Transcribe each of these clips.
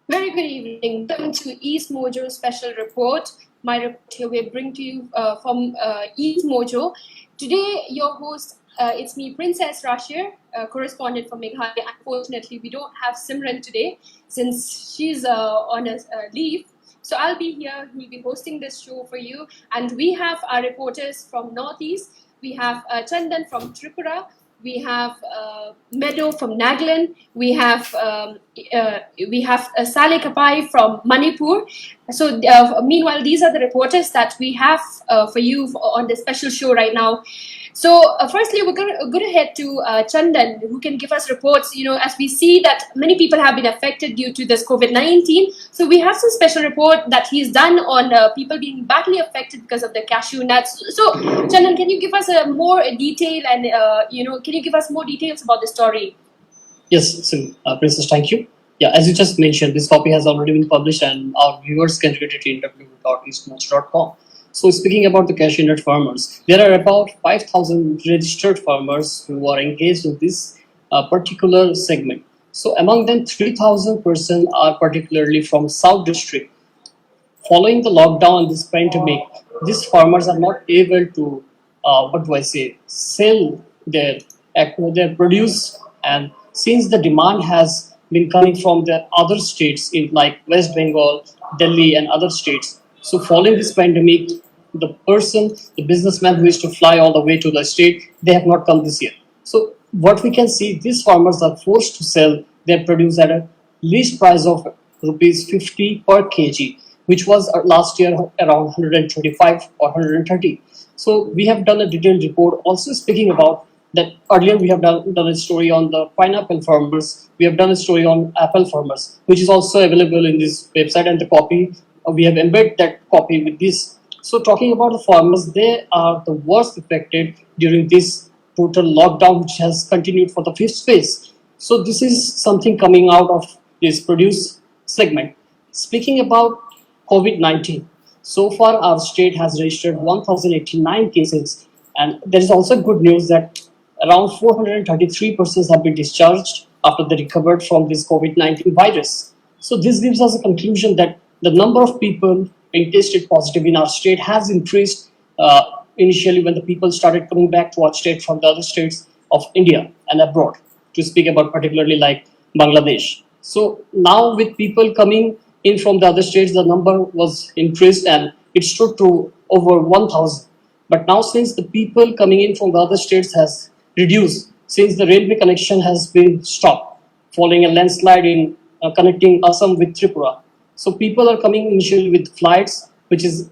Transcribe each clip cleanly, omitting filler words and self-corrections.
Very good evening. Welcome to EastMojo special report. My report here we bring to you from EastMojo. Today, your host, it's me, Princess Rashir, correspondent from Meghalaya. Unfortunately, we don't have Simran today since she's on a leave. So I'll be here. We'll be hosting this show for you. And we have our reporters from Northeast. We have Chandan from Tripura. We have Meadow from Nagaland. We have Saleh Kapai from Manipur. So meanwhile, these are the reporters that we have for you on this special show right now. So firstly, we're going to head to Chandan, who can give us reports. As we see that many people have been affected due to this COVID-19. So we have some special report that he's done on people being badly affected because of the cashew nuts. So Chandan, can you give us more detail and can you give us more details about the story? Yes, so Princess, thank you. Yeah, as you just mentioned, this copy has already been published and our viewers can read it in www.eastmojo.com. So speaking about the cashew nut farmers, there are about 5,000 registered farmers who are engaged in this particular segment. So among them, 3,000 persons are particularly from South District. Following the lockdown and this pandemic, these farmers are not able to, sell their their produce. And since the demand has been coming from the other states in like West Bengal, Delhi, and other states, so following this pandemic, the businessman who used to fly all the way to the state, they have not come this year. So what we can see, these farmers are forced to sell their produce at a least price of rupees 50 per kg, which was last year around 125 or 130. So we have done a detailed report also speaking about that. Earlier we have done a story on the pineapple farmers. We have done a story on apple farmers, which is also available in this website, and the copy, we have embedded that copy with this. So talking about the farmers, they are the worst affected during this total lockdown, which has continued for the fifth phase. So this is something coming out of this produce segment. Speaking about COVID-19, so far our state has registered 1,089 cases, and there is also good news that around 433 persons have been discharged after they recovered from this COVID-19 virus. So this gives us a conclusion that the number of people being tested positive in our state has increased initially when the people started coming back to our state from the other states of India and abroad, to speak about particularly like Bangladesh. So now with people coming in from the other states, the number was increased and it stood to over 1,000. But now since the people coming in from the other states has reduced, since the railway connection has been stopped following a landslide in connecting Assam with Tripura. So people are coming initially with flights, which is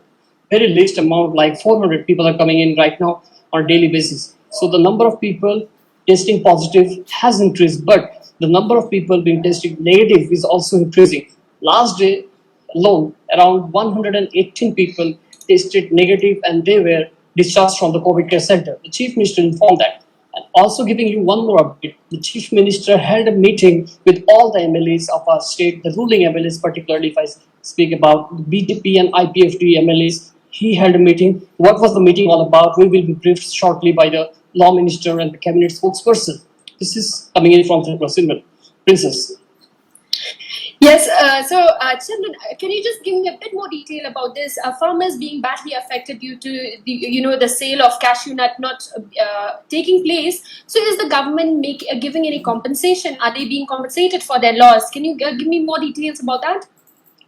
very least amount, like 400 people are coming in right now on a daily basis. So the number of people testing positive has increased, but the number of people being tested negative is also increasing. Last day alone, around 118 people tested negative and they were discharged from the COVID care center. The Chief Minister informed that. And also giving you one more update, the Chief Minister held a meeting with all the MLAs of our state, the ruling MLAs, particularly if I speak about the BTP and IPFD MLAs. He held a meeting. What was the meeting all about? We will be briefed shortly by the Law Minister and the Cabinet spokesperson. This is coming in from Tripura. Princess. Yes, Chandan, can you just give me a bit more detail about this? Farmers being badly affected due to the sale of cashew nut not taking place. So is the government giving any compensation? Are they being compensated for their loss? Can you give me more details about that?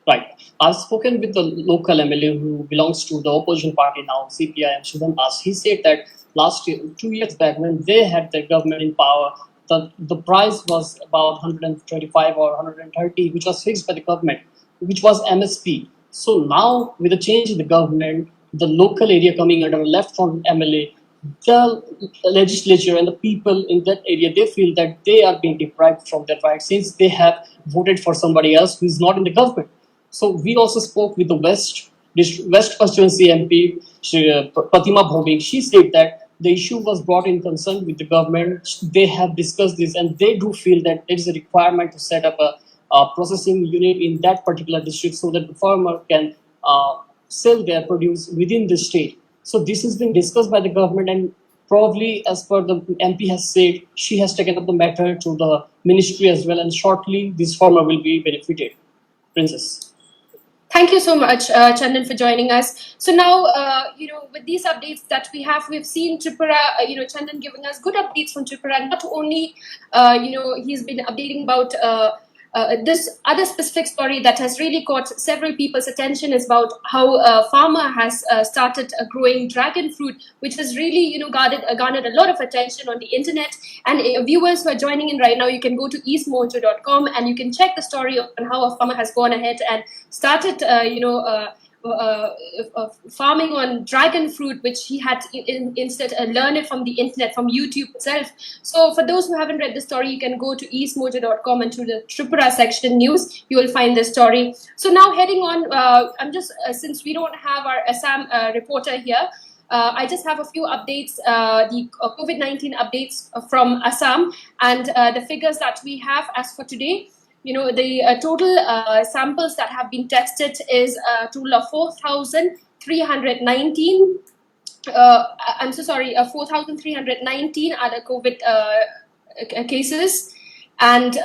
Right. I've spoken with the local MLA who belongs to the opposition party now, CPI, and Shubham Das. He said that last year, 2 years back, when they had the government in power, the price was about 125 or 130, which was fixed by the government, which was MSP. So now, with the change in the government, the local area coming under a left-front MLA, the legislature and the people in that area, they feel that they are being deprived from their rights since they have voted for somebody else who is not in the government. So we also spoke with the West Constituency MP, Pratima Bhomik. She said that the issue was brought in concern with the government. They have discussed this and they do feel that there is a requirement to set up a processing unit in that particular district so that the farmer can sell their produce within the state. So this has been discussed by the government, and probably as per the MP has said, she has taken up the matter to the ministry as well, and shortly this farmer will be benefited. Princess. Thank you so much, Chandan, for joining us. So now, with these updates that we've seen Tripura, Chandan giving us good updates from Tripura. Not only, he's been updating about this other specific story that has really caught several people's attention is about how a farmer has started growing dragon fruit, which has really, garnered a lot of attention on the internet. And viewers who are joining in right now, you can go to EastMojo.com and you can check the story on how a farmer has gone ahead and started, farming on dragon fruit, which he had instead learned it from the internet, from YouTube itself. So for those who haven't read the story, you can go to eastmojo.com and to the Tripura section news. You will find the story. So now heading on, I'm just since we don't have our Assam reporter here, I just have a few updates, the COVID-19 updates from Assam, and the figures that we have as for today. The total samples that have been tested is a total of 4,319. I'm so sorry, 4,319 other COVID cases, and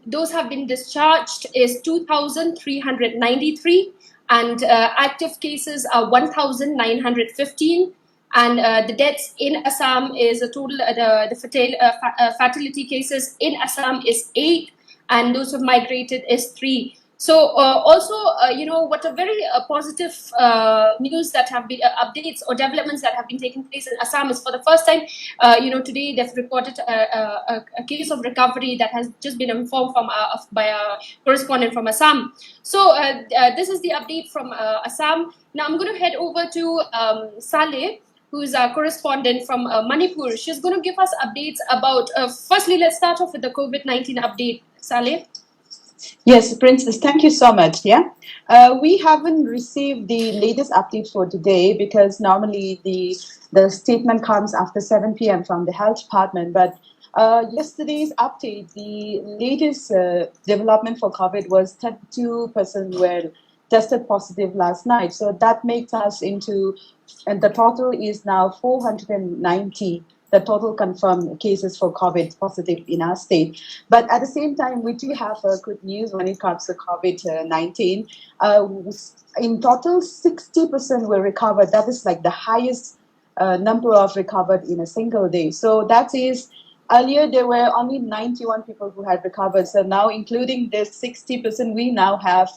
those have been discharged is 2,393, and active cases are 1,915. And the deaths in Assam is a total, the fatality cases in Assam is 8, and those who have migrated is 3. So also, what a very positive news that have been updates or developments that have been taking place in Assam is for the first time, today they've reported a case of recovery that has just been informed by a correspondent from Assam. So this is the update from Assam. Now I'm going to head over to Saleh, who is our correspondent from Manipur. She's going to give us updates about, firstly, let's start off with the COVID-19 update. Saleh? Yes, Princess, thank you so much. Yeah, we haven't received the latest update for today because normally the statement comes after 7 p.m. from the health department. But yesterday's update, the latest development for COVID was 32% were tested positive last night. So that makes us into, and the total is now 490. The total confirmed cases for COVID positive in our state. But at the same time, we do have good news when it comes to COVID-19. In total, 60% were recovered. That is like the highest number of recovered in a single day. So that is, earlier there were only 91 people who had recovered. So now, including this 60%, we now have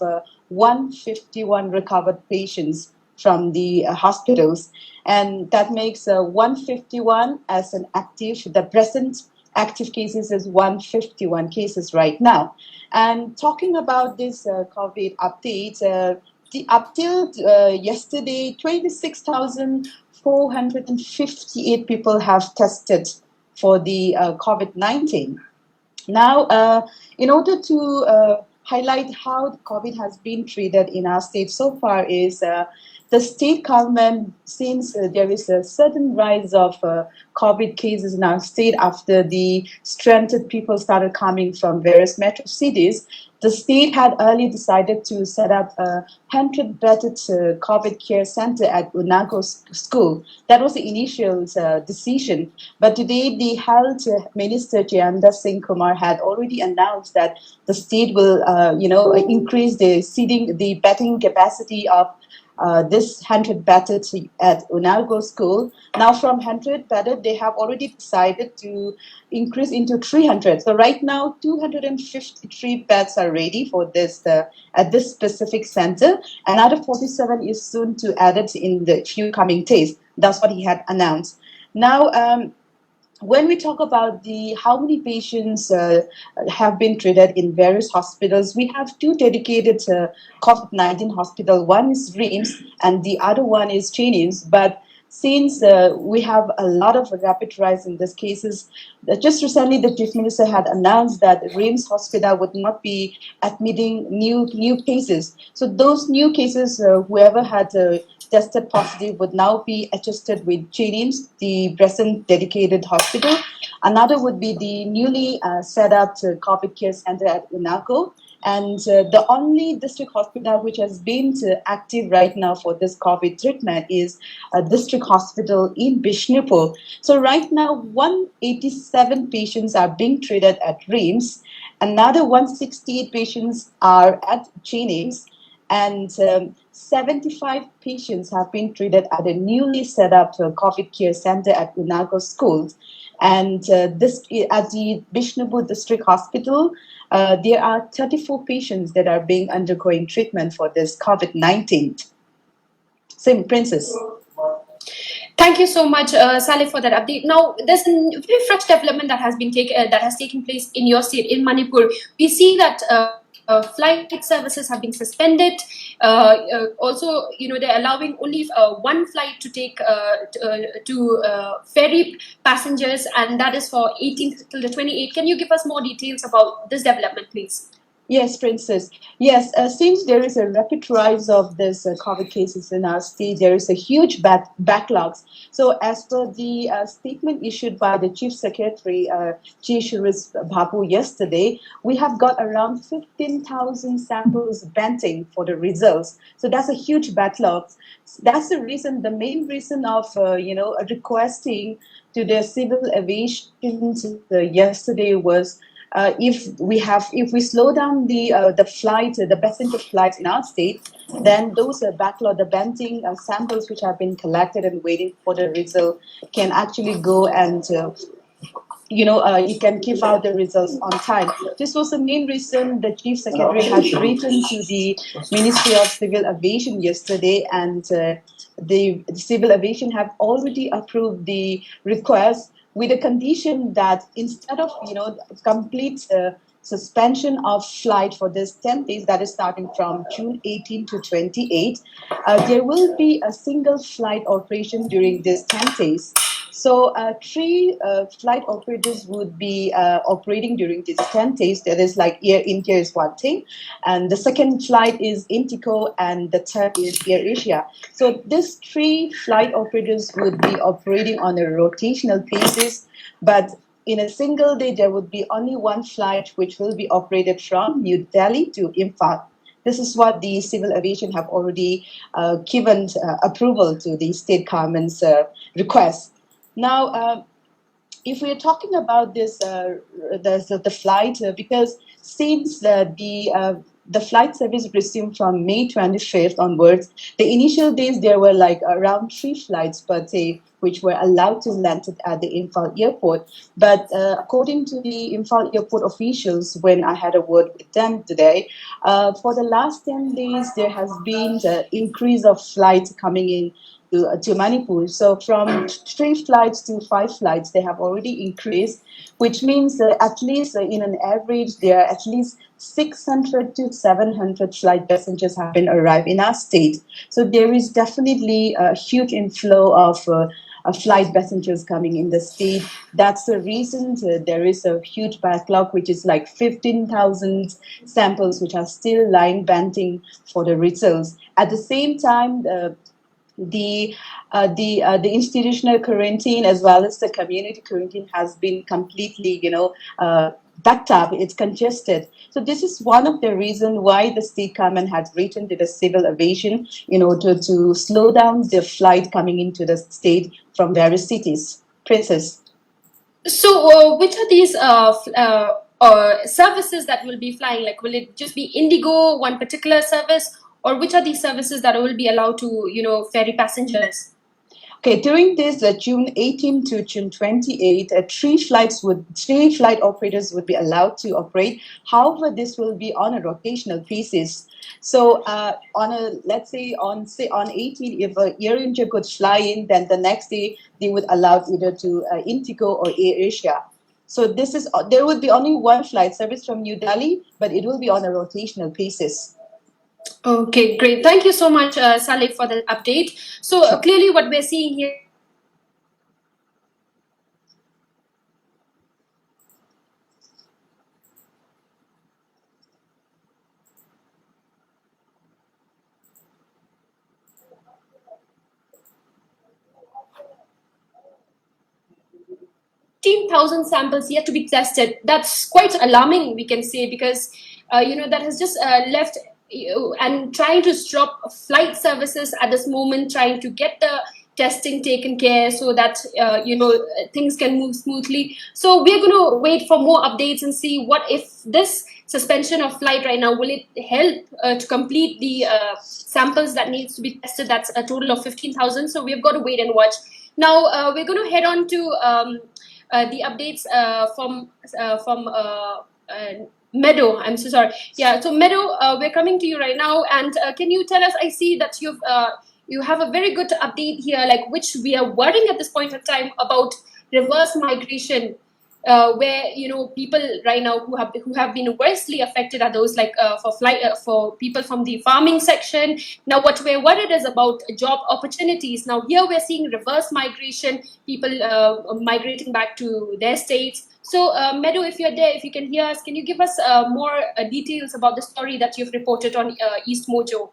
151 recovered patients from the hospitals, and that makes 151 as an active. The present active cases is 151 cases right now. And talking about this COVID update, up till yesterday, 26,458 people have tested for the COVID-19. Now, in order to highlight how COVID has been treated in our state so far is the state government, since there is a certain rise of COVID cases in our state after the stranded people started coming from various metro cities, the state had early decided to set up a 100-bedded COVID care center at Untitled School. That was the initial decision. But today, the Health Minister, Jayanda Singh Kumar, had already announced that the state will, increase the bedding capacity of this 100-bedded at Untitled School. Now from 100-bedded, they have already decided to increase into 300. So right now, 253 beds are ready for this at this specific center. Another 47 is soon to added in the few coming days. That's what he had announced. Now, when we talk about how many patients have been treated in various hospitals, we have two dedicated COVID-19 hospitals. One is RIMS and the other one is Cheney's. But since we have a lot of rapid rise in these cases, just recently the Chief Minister had announced that RIMS hospital would not be admitting new cases. So those new cases, whoever had tested positive would now be adjusted with Cheney's, the present dedicated hospital. Another would be the newly set up COVID care center at Unako. And the only district hospital which has been active right now for this COVID treatment is a district hospital in Bishnupur. So right now, 187 patients are being treated at RIMS. Another 168 patients are at Chinese, and 75 patients have been treated at a newly set up COVID care center at Unago Schools. And this at the Bishnupur District Hospital, there are 34 patients that are being undergoing treatment for this COVID-19. Same, Princess. Thank you so much, Saleh, for that update. Now, there's a very fresh development that has taken place in your state, in Manipur. We see that flight services have been suspended. Also, they're allowing only one flight to take to ferry passengers, and that is for 18th till the 28th. Can you give us more details about this development, please? Yes, Princess. Yes, since there is a rapid rise of this COVID cases in our state, there is a huge backlogs. So as per the statement issued by the Chief Secretary, Chief Babu, yesterday, we have got around 15,000 samples pending for the results. So that's a huge backlog. That's the reason, the main reason of, requesting to the civil aviation yesterday was if we slow down the passenger flights in our state, then those backlog, the pending samples which have been collected and waiting for the result can actually go and you can give out the results on time. This was the main reason the Chief Secretary has written to the Ministry of Civil Aviation yesterday, and the Civil Aviation have already approved the request with a condition that instead of complete suspension of flight for this 10 days, that is starting from June 18 to 28, there will be a single flight operation during this 10 days. So 3 flight operators would be operating during these 10 days. That is like Air India is one thing, and the second flight is Indigo, and the third is Air Asia. So these 3 flight operators would be operating on a rotational basis, but in a single day there would be only one flight which will be operated from New Delhi to Imphal. This is what the Civil Aviation have already given approval to the state government's request. Now, if we are talking about this, the flight, because since the flight service resumed from May 25th onwards, the initial days there were like around 3 flights per day which were allowed to land at the Imphal airport. But according to the Imphal airport officials, when I had a word with them today, for the last 10 days there has been the increase of flights coming in to Manipur. So from 3 flights to 5 flights, they have already increased, which means at least in an average, there are at least 600 to 700 flight passengers have been arrived in our state. So there is definitely a huge inflow of flight passengers coming in the state. That's the reason there is a huge backlog, which is like 15,000 samples which are still lying pending for the results. At the same time, the institutional quarantine as well as the community quarantine has been completely, backed up. It's congested. So this is one of the reasons why the state government has written to the civil aviation in order to slow down the flight coming into the state from various cities. Princess. So, which are these services that will be flying? Like, will it just be Indigo, one particular service, or which are these services that will be allowed to, ferry passengers? Okay, during this June 18 to June 28, 3 flight operators would be allowed to operate. However, this will be on a rotational basis. So let's say on 18, if Air India could fly in, then the next day they would allow either to Indigo or Air Asia. So there would be only one flight service from New Delhi, but it will be on a rotational basis. Okay, great. Thank you so much, Saleh, for the update. So clearly what we're seeing here thousand samples yet to be tested. That's quite alarming, we can say, because that has just left and trying to stop flight services at this moment, trying to get the testing taken care so that things can move smoothly. So we're going to wait for more updates and see what if this suspension of flight right now will it help to complete the samples that needs to be tested. That's a total of 15,000. So we've got to wait and watch. Now we're going to head on to the updates from Meadow. I'm so sorry. Yeah, so Meadow, we're coming to you right now, and can you tell us? I see that you have a very good update here, like which we are worrying at this point in time about reverse migration, where people right now who have been worstly affected are those like for people from the farming section. Now, what we're worried is about job opportunities. Now, here we're seeing reverse migration, people migrating back to their states. So, Meadow, if you're there, if you can hear us, can you give us more details about the story that you've reported on EastMojo?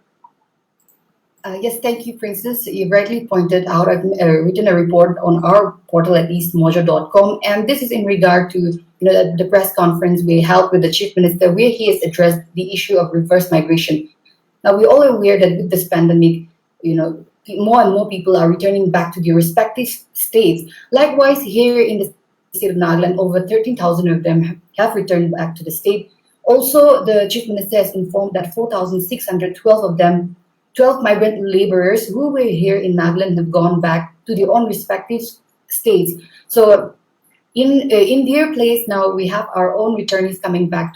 Yes, thank you, Princess. You rightly pointed out, I've written a report on our portal at eastmojo.com, and this is in regard to the press conference we held with the Chief Minister, where he has addressed the issue of reverse migration. Now, we're all aware that with this pandemic, more and more people are returning back to their respective states. Likewise, here in the state of Nagaland, over 13,000 of them have returned back to the state. Also, the Chief Minister has informed that 4,612 of them, 12 migrant laborers who were here in Nagaland, have gone back to their own respective states. So in their place now, we have our own returnees coming back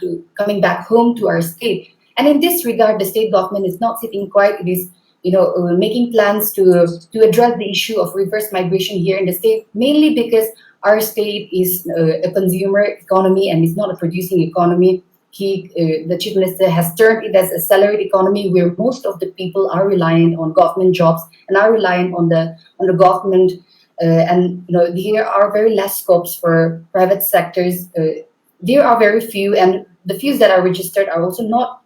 home to our state. And in this regard, the state government is not sitting quiet. It is making plans to address the issue of reverse migration here in the state, mainly because our state is a consumer economy and is not a producing economy. The Chief Minister has termed it as a salaried economy, where most of the people are reliant on government jobs and are reliant on the government. And there are very less scopes for private sectors. There are very few, and the few that are registered are also not,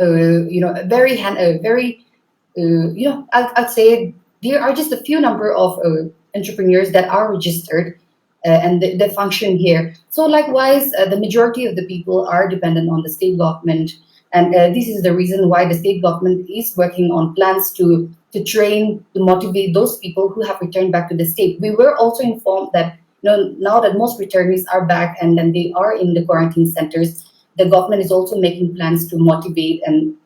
I'd say there are just a few number of entrepreneurs that are registered. And they function here. So likewise, the majority of the people are dependent on the state government. And this is the reason why the state government is working on plans to train, to motivate those people who have returned back to the state. We were also informed that now that most returnees are back and then they are in the quarantine centers, the government is also making plans to motivate and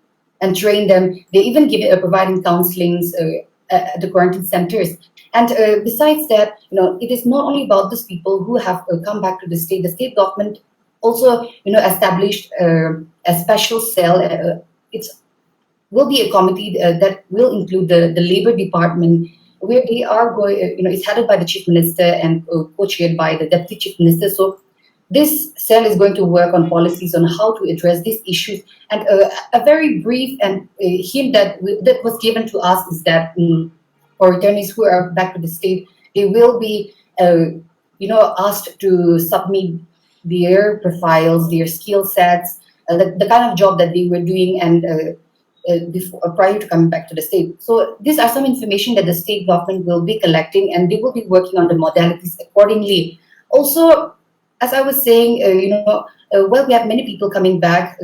train them. They even providing counselings at the quarantine centers. And besides that, it is not only about these people who have come back to the state. The state government also, established a special cell. It will be a committee that will include the labor department, where they are going. It's headed by the Chief Minister and co-chaired by the Deputy Chief Minister. So this cell is going to work on policies on how to address these issues. And a very brief and hint that was given to us is that. For returnees who are back to the state, they will be, asked to submit their profiles, their skill sets, the kind of job that they were doing, and prior to coming back to the state. So these are some information that the state government will be collecting, and they will be working on the modalities accordingly. Also, as I was saying, we have many people coming back.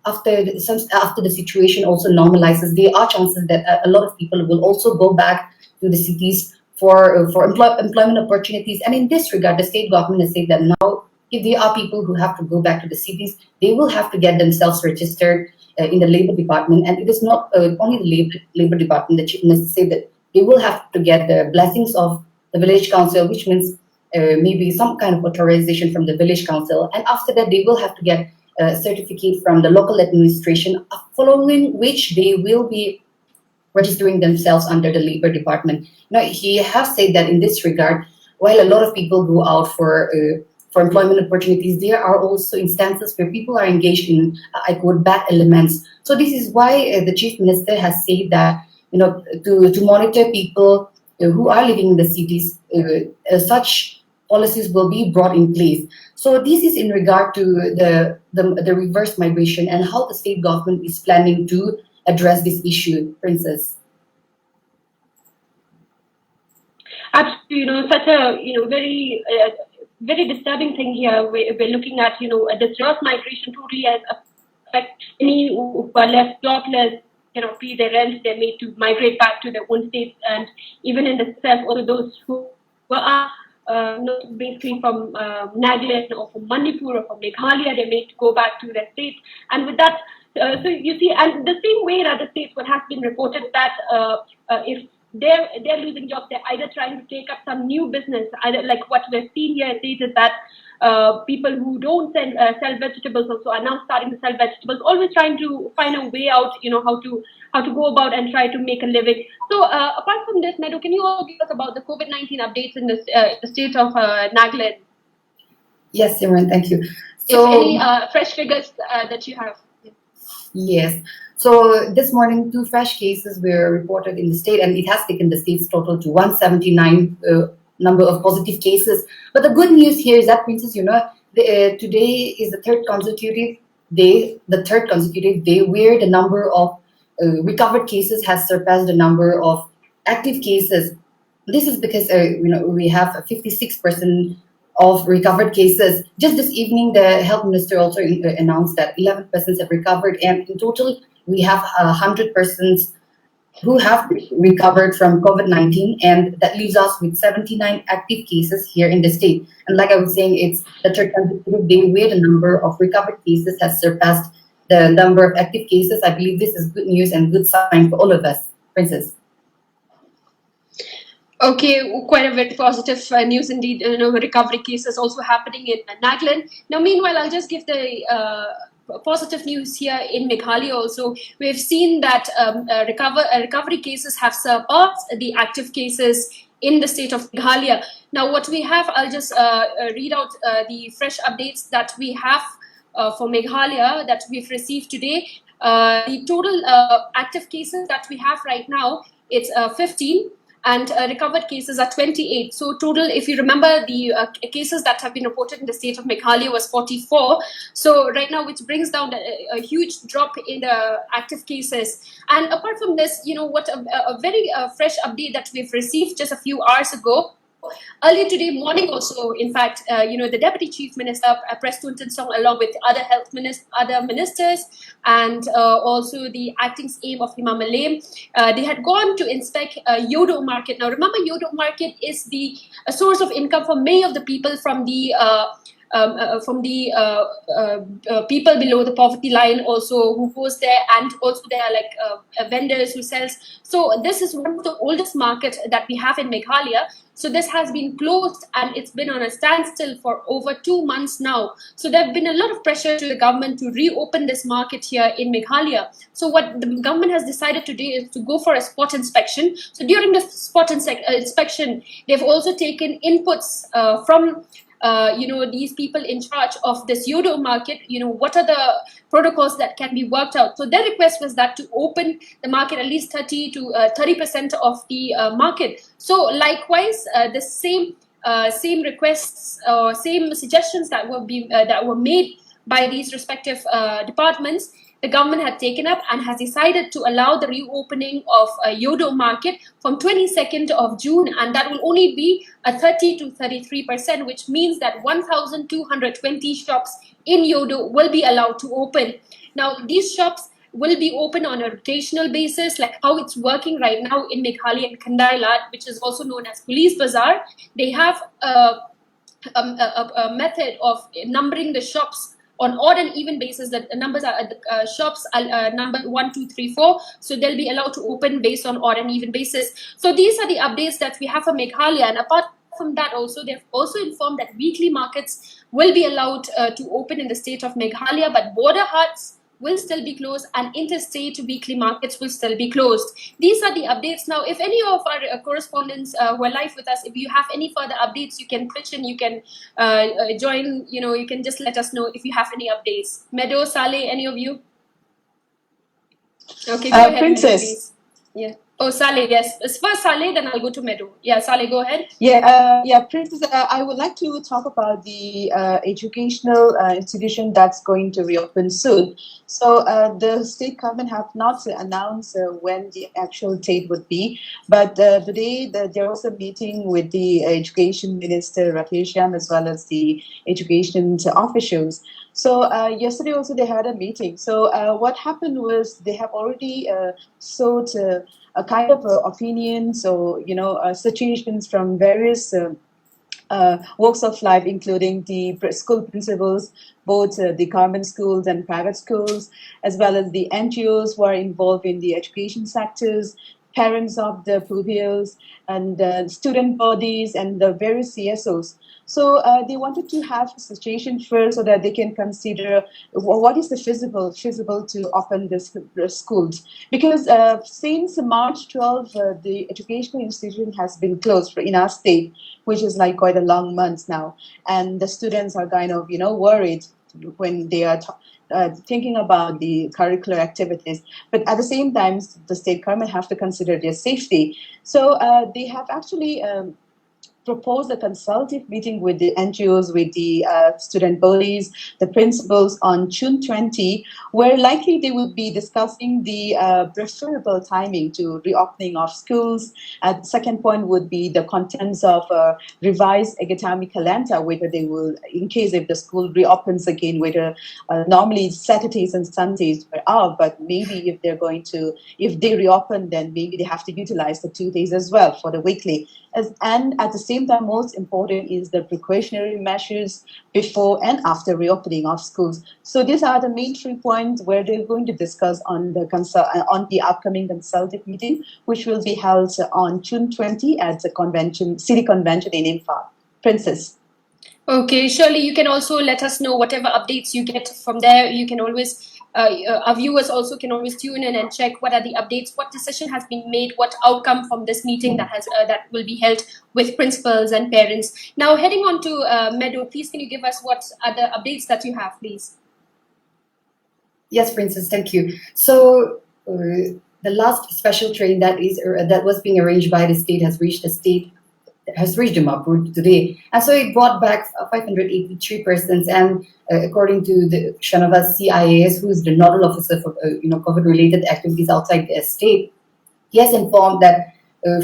After the situation also normalizes, there are chances that a lot of people will also go back to the cities for employment opportunities. And in this regard, the state government has said that now, if there are people who have to go back to the cities, they will have to get themselves registered in the labor department. And it is not only the labor department. The Chief Minister said that they will have to get the blessings of the village council, which means maybe some kind of authorization from the village council. And after that, they will have to get a certificate from the local administration, following which they will be registering themselves under the labor department. He has said that in this regard, while a lot of people go out for employment opportunities, there are also instances where people are engaged in, I quote, bad elements. So this is why the Chief Minister has said that, to monitor people who are living in the cities, such policies will be brought in place. So this is in regard to the reverse migration and how the state government is planning to address this issue, Princess. Absolutely, such a very very disturbing thing here. We're looking at this reverse migration totally has affect any who are left jobless, cannot pay their rent, they're made to migrate back to their own states. And even in the south, also those who are not basically from Nagaland or from Manipur or from Meghalaya, they're made to go back to their states. And with that, so you see, and the same way in other states, what has been reported that if they're losing jobs, they're either trying to take up some new business, either like what we've seen here is that people who don't sell vegetables also are now starting to sell vegetables, always trying to find a way out, how to go about and try to make a living. So apart from this, Meadow, can you all give us about the COVID-19 updates in the state of Nagaland? Yes, Simran, thank you. So, if any fresh figures that you have. Yes. So this morning, 2 fresh cases were reported in the state, and it has taken the state's total to 179 number of positive cases. But the good news here is that, Princess, today is the third consecutive day where the number of recovered cases has surpassed the number of active cases. This is because we have a 56% of recovered cases. Just this evening, the health minister also announced that 11 persons have recovered, and in total, we have 100 persons who have recovered from COVID-19, and that leaves us with 79 active cases here in the state. And like I was saying, it's the third consecutive day where the number of recovered cases has surpassed the number of active cases. I believe this is good news and good sign for all of us. Princess. Okay, quite a very positive news indeed. Recovery cases also happening in Nagaland. Now, meanwhile, I'll just give the positive news here in Meghalaya also. We've seen that recovery cases have surpassed the active cases in the state of Meghalaya. Now, what we have, I'll just read out the fresh updates that we have for Meghalaya that we've received today. The total active cases that we have right now, it's 15. And recovered cases are 28. So total, if you remember, the cases that have been reported in the state of Meghalaya was 44. So right now, which brings down a huge drop in the active cases. And apart from this, what a very fresh update that we've received just a few hours ago. Earlier today morning also, in fact, the Deputy Chief Minister, Preston Song, along with other other ministers, and also the acting aim of Imam Alaim, they had gone to inspect Yodo market. Now, remember, Yodo market is a source of income for many of the people from the people below the poverty line also who goes there, and also there are like vendors who sells. So this is one of the oldest markets that we have in Meghalaya. So this has been closed and it's been on a standstill for over 2 months now. So there have been a lot of pressure to the government to reopen this market here in Meghalaya. So what the government has decided to do is to go for a spot inspection. So during the spot inspection, they've also taken inputs from these people in charge of this Yodo market. What are the protocols that can be worked out? So their request was that to open the market at least 30% of the market. So likewise, the same requests or same suggestions that were made by these respective departments, the government had taken up and has decided to allow the reopening of Yodo market from 22nd of June, and that will only be a 30 to 33%, which means that 1,220 shops in Yodo will be allowed to open. Now, these shops will be open on a rotational basis, like how it's working right now in Meghalaya and Kandailat, which is also known as Police Bazaar. They have a method of numbering the shops on odd and even basis. The numbers are shops are numbered 1, 2, 3, 4. So they'll be allowed to open based on odd and even basis. So these are the updates that we have for Meghalaya. And apart from that, also they've also informed that weekly markets will be allowed to open in the state of Meghalaya, but border huts will still be closed and interstate weekly markets will still be closed. These are the updates. Now, if any of our correspondents who are live with us, if you have any further updates, you can pitch in, you can join, you can just let us know if you have any updates. Meadow, Saleh, any of you? Okay, go ahead, Princess. Meadow, please. Yeah. Oh, Saleh, yes. First Saleh, then I'll go to Meadow. Yeah, Saleh, go ahead. Yeah, Princess, I would like to talk about the educational institution that's going to reopen soon. So the state government have not announced when the actual date would be, but today there was a meeting with the Education Minister Rakeshan as well as the education officials. So yesterday also they had a meeting. So what happened was they have already sought a kind of opinion. So suggestions from various walks of life, including the school principals, both the government schools and private schools, as well as the NGOs who are involved in the education sectors, parents of the pupils, and student bodies, and the various CSOs. So they wanted to have a situation first so that they can consider what is the feasible to open the schools. Because since March 12, the educational institution has been closed in our state, which is like quite a long month now. And the students are kind of, worried when they are thinking about the curricular activities. But at the same time, the state government have to consider their safety. So they have actually proposed a consultative meeting with the NGOs, with the student bodies, the principals on June 20, where likely they will be discussing the preferable timing to reopening of schools. The second point would be the contents of revised academic calendar, whether they will, in case if the school reopens again, whether normally Saturdays and Sundays are out, but maybe if they reopen, then maybe they have to utilize the 2 days as well for the weekly. And at the same time, most important is the precautionary measures before and after reopening of schools. So these are the main 3 points where they're going to discuss on the upcoming consultative meeting, which will be held on June 20 at the city convention in Imphal. Princess. Okay, Shirley, you can also let us know whatever updates you get from there. You can always, our viewers also can always tune in and check what are the updates, what decision has been made, what outcome from this meeting that will be held with principals and parents. Now, heading on to Meadow, please can you give us what are the updates that you have, please? Yes, Princess, thank you. So the last special train that was being arranged by the state has reached Dimapur today, and so it brought back 583 persons. And according to the Shanavas CIAS, who is the nodal officer for COVID-related activities outside the state, he has informed that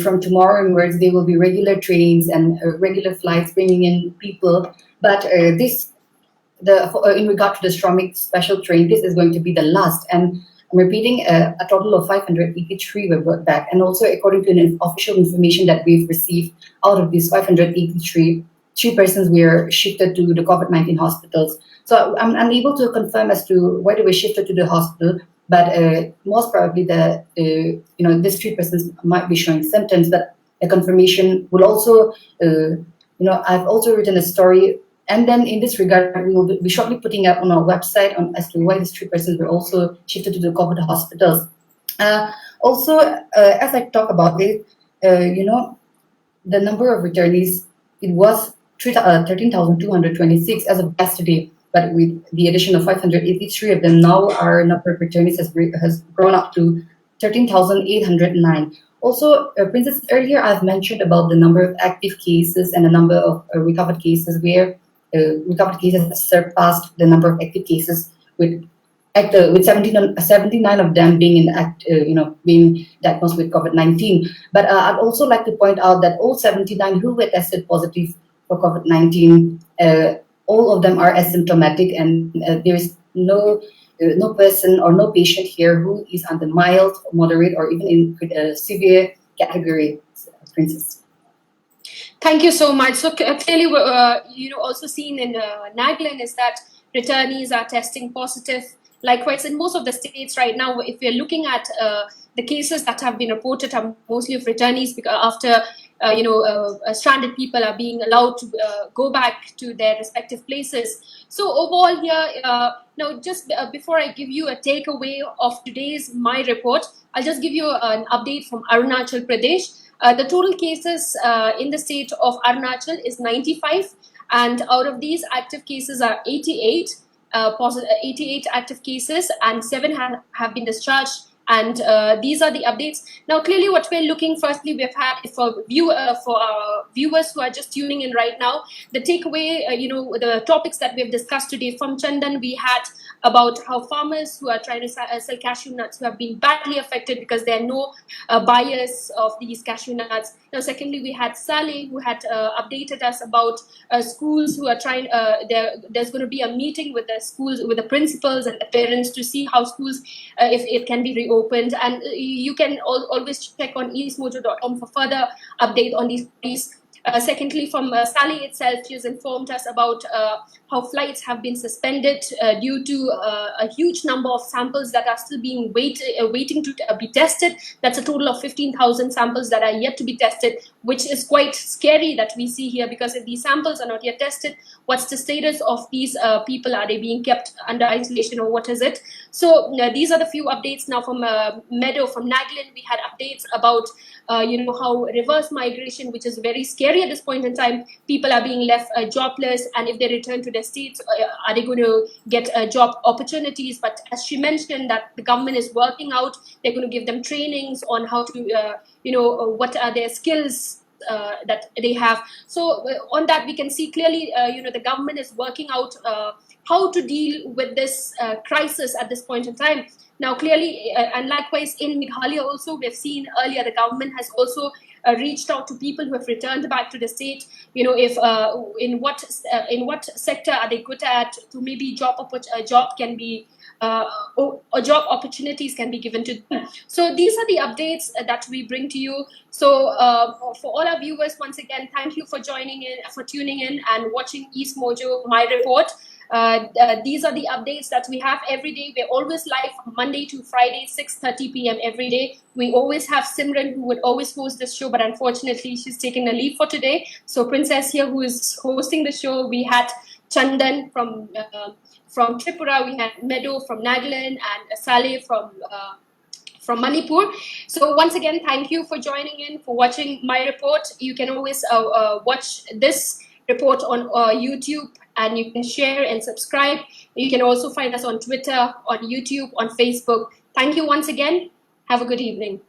from tomorrow onwards there will be regular trains and regular flights bringing in people. But in regard to the Shramik special train, this is going to be the last. And I'm repeating, a total of 583 were brought back. And also, according to an official information that we've received, out of these 583, 3 persons were shifted to the COVID-19 hospitals. So I'm unable to confirm as to why they were shifted to the hospital, but most probably these 3 persons might be showing symptoms. But a confirmation will also, I've also written a story. And then in this regard, we will be shortly putting up on our website as to why these 3 persons were also shifted to the COVID hospitals. Also, as I talk about it, the number of returnees, it was 13,226 as of yesterday, but with the addition of 583 of them, now our number of returnees has grown up to 13,809. Also, Princess, earlier I've mentioned about the number of active cases and the number of recovered cases, where recovered cases surpassed the number of active cases, with 79 of them being being diagnosed with COVID-19. But I'd also like to point out that all 79 who were tested positive for COVID-19, all of them are asymptomatic, and there is no person or no patient here who is on the mild, moderate, or even in severe category. Princess. Thank you so much. So clearly, also seen in Nagaland is that returnees are testing positive. Likewise, in most of the states right now, if we're looking at the cases that have been reported are mostly of returnees, because after stranded people are being allowed to go back to their respective places. So overall here, now just before I give you a takeaway of today's My Report, I'll just give you an update from Arunachal Pradesh. The total cases in the state of Arunachal is 95, and out of these, active cases are 88, 88 active cases, and 7 have been discharged And these are the updates. Now, clearly, what we're looking, firstly, we've had for our viewers who are just tuning in right now, the takeaway, the topics that we've discussed today from Chandan, we had about how farmers who are trying to sell cashew nuts who have been badly affected because there are no buyers of these cashew nuts. Now, secondly, we had Saleh who had updated us about schools who are trying. There's going to be a meeting with the schools, with the principals and the parents to see how schools, if it can be reopened. And you can always check on eastmojo.com for further update on these. Secondly, from Saleh itself, she has informed us about how flights have been suspended due to a huge number of samples that are still being waiting to be tested. That's a total of 15,000 samples that are yet to be tested, which is quite scary that we see here, because if these samples are not yet tested, what's the status of these people? Are they being kept under isolation, or what is it? So these are the few updates. Now from Meadow, from Nagaland, we had updates about how reverse migration, which is very scary at this point in time, people are being left jobless, and if they return to their states, are they going to get job opportunities? But as she mentioned, that the government is working out, they're going to give them trainings on how to, what are their skills that they have. So on that, we can see clearly, the government is working out how to deal with this crisis at this point in time. Now, clearly, and likewise in Meghalaya also, we've seen earlier the government has also reached out to people who have returned back to the state. If in what sector are they good at, to maybe job can be or job opportunities can be given to them. So these are the updates that we bring to you. So for all our viewers, once again, thank you for joining in, for tuning in and watching EastMojo, my report. These are the updates that we have every day. We're always live Monday to Friday, 6:30 p.m. every day. We always have Simran, who would always host this show, but unfortunately she's taken a leave for today. So Princess here, who is hosting the show. We had Chandan from Tripura, we had Meadow from Nagaland, and Saleh from Manipur. So once again, thank you for joining in, for watching my report. You can always watch this report on YouTube, and you can share and subscribe. You can also find us on Twitter, on YouTube, on Facebook. Thank you once again. Have a good evening.